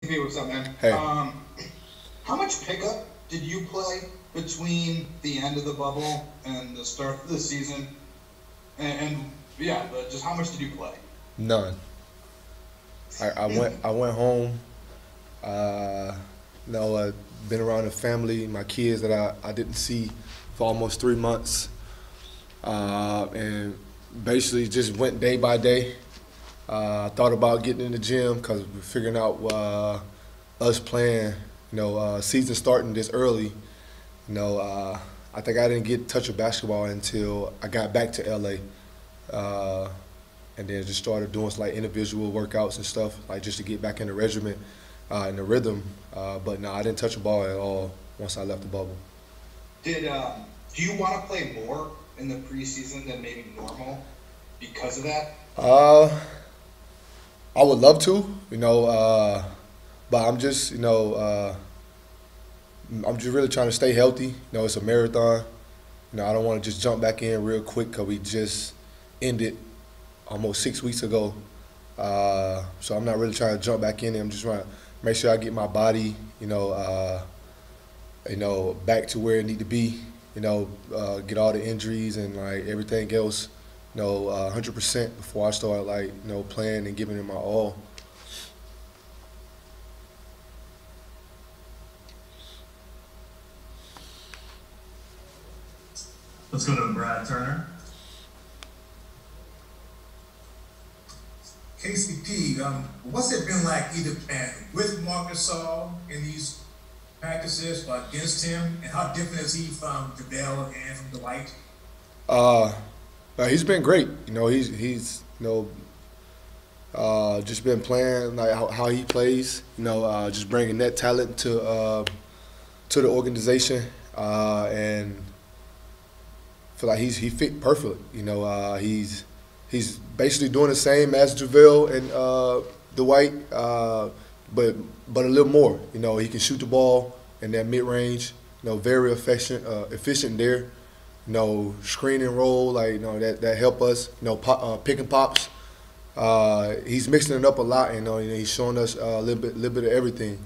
Hey, what's up, man? Hey, How much pickup did you play between the end of the bubble and the start of the season? And yeah, but just how much did you play? none. I went home. Uh, been around the family, my kids that I didn't see for almost 3 months, and basically just went day by day. I thought about getting in the gym because we're figuring out us playing. Season starting this early. You know, uh, I think I didn't get touch of basketball until I got back to LA. Uh, and then just started doing some, like individual workouts and stuff, like just to get back in the regimen, in the rhythm. But no, I didn't touch a ball at all once I left the bubble. Did Do you want to play more in the preseason than maybe normal because of that? Uh, I would love to, but I'm just really trying to stay healthy. It's a marathon. I don't want to just jump back in real quick because we just ended almost 6 weeks ago. So I'm not really trying to jump back in there. I'm just trying to make sure I get my body, back to where it need to be. Get all the injuries and like everything else, 100% before I start like playing and giving it my all. Let's go to Brad Turner. KCP, what's it been like either playing with Marc Gasol in these practices or against him, and how different is he from JaVale and from Dwight? Uh, he's been great. He's just been playing like how he plays. Just bringing that talent to the organization, and feel like he fit perfectly. He's basically doing the same as JaVale and Dwight, but a little more. He can shoot the ball in that mid range. Very efficient there. Screen and roll like that help us. Pick and pops. He's mixing it up a lot. He's showing us a little bit of everything.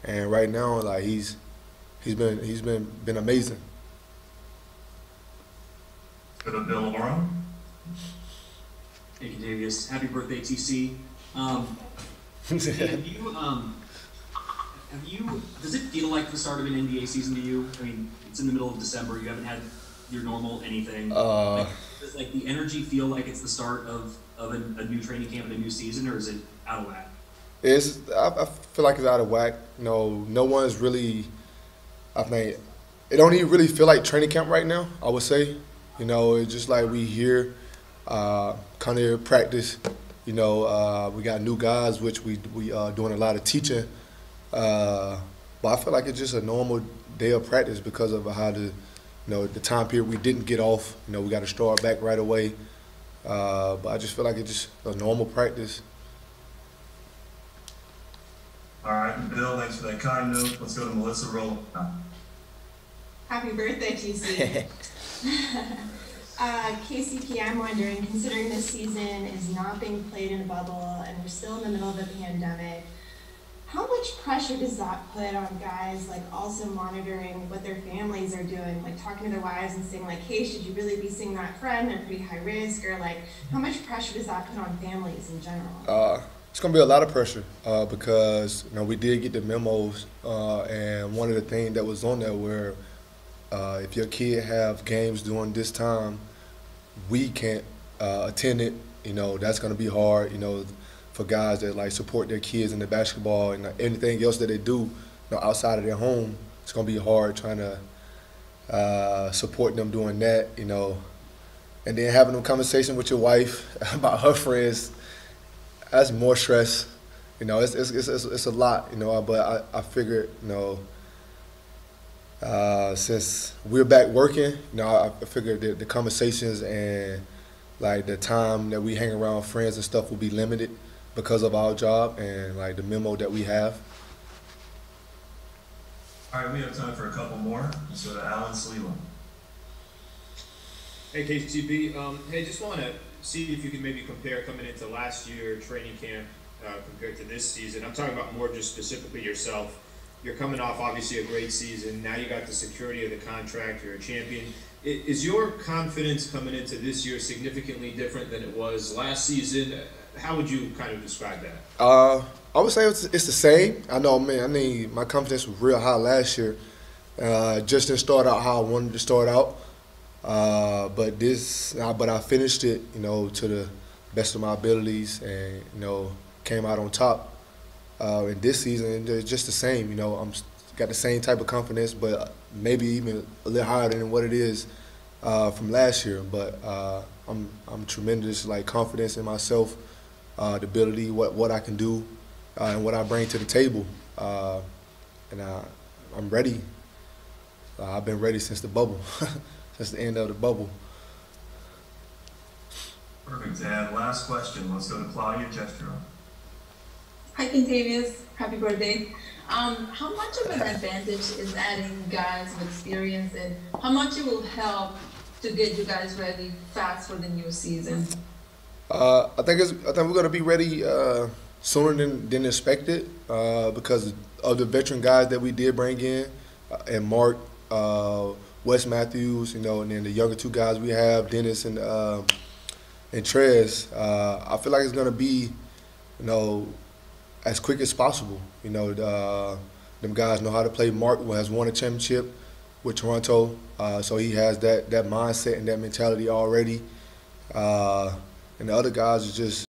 And right now, like he's been amazing. Go to Bill Oram. Hey, Kentavious. Happy birthday, TC. Does it feel like the start of an NBA season to you? I mean, it's in the middle of December. You haven't had your normal anything. Does like the energy feel like it's the start of a new training camp and a new season, or is it out of whack? I feel like it's out of whack. No one's really. I think it don't even really feel like training camp right now. I would say, it's just like we here, kind of practice. We got new guys, which we doing a lot of teaching. But I feel like it's just a normal day of practice because of how the time period we didn't get off. We got to start back right away. But I just feel like it's just a normal practice. All right, Bill, thanks for that kind note. Let's go to Melissa Roll. Happy birthday, TC. KCP, I'm wondering, considering this season is not being played in a bubble and we're still in the middle of a pandemic, how much pressure does that put on guys, like also monitoring what their families are doing, like talking to their wives and saying like, hey, should you really be seeing that friend? They're pretty high risk, or like, how much pressure does that put on families in general? It's gonna be a lot of pressure because we did get the memos, and one of the things that was on there where if your kid have games during this time, we can't attend it. That's gonna be hard. For guys that like support their kids in the basketball and anything else that they do, outside of their home, it's gonna be hard trying to support them doing that. And then having a conversation with your wife about her friends, that's more stress. It's a lot. But I figured, since we're back working, I figured that the conversations and like the time that we hang around friends and stuff will be limited because of our job and like the memo that we have. All right, we have time for a couple more. Let's go to Alan Sleeland. Hey KCP, hey, just want to see if you can maybe compare coming into last year training camp compared to this season? I'm talking about more just specifically yourself. You're coming off obviously a great season. Now you got the security of the contract. You're a champion. Is your confidence coming into this year significantly different than it was last season? How would you kind of describe that? I would say it's the same. I know, man. I mean, my confidence was real high last year. Just didn't start out how I wanted to start out. But I finished it, you know, to the best of my abilities, and you know, came out on top. And this season, it's just the same. You know, I'm got the same type of confidence, but maybe even a little higher than what it is from last year. But I'm tremendous, like, confidence in myself, the ability, what I can do, and what I bring to the table. And I'm ready. I've been ready since the bubble, since the end of the bubble. Perfect. And last question. Let's go to Claudia Jestro. Hi, Kentavious. Happy birthday. How much of an advantage is adding guys with experience, and how much it will help to get you guys ready fast for the new season? I think we're going to be ready sooner than expected because of the veteran guys that we did bring in, and Marc, Wes Matthews, you know, and then the younger two guys we have, Dennis and Trez. I feel like it's going to be, you know, as quick as possible. You know, them guys know how to play. Marc has won a championship with Toronto, so he has that mindset and that mentality already. And the other guys are just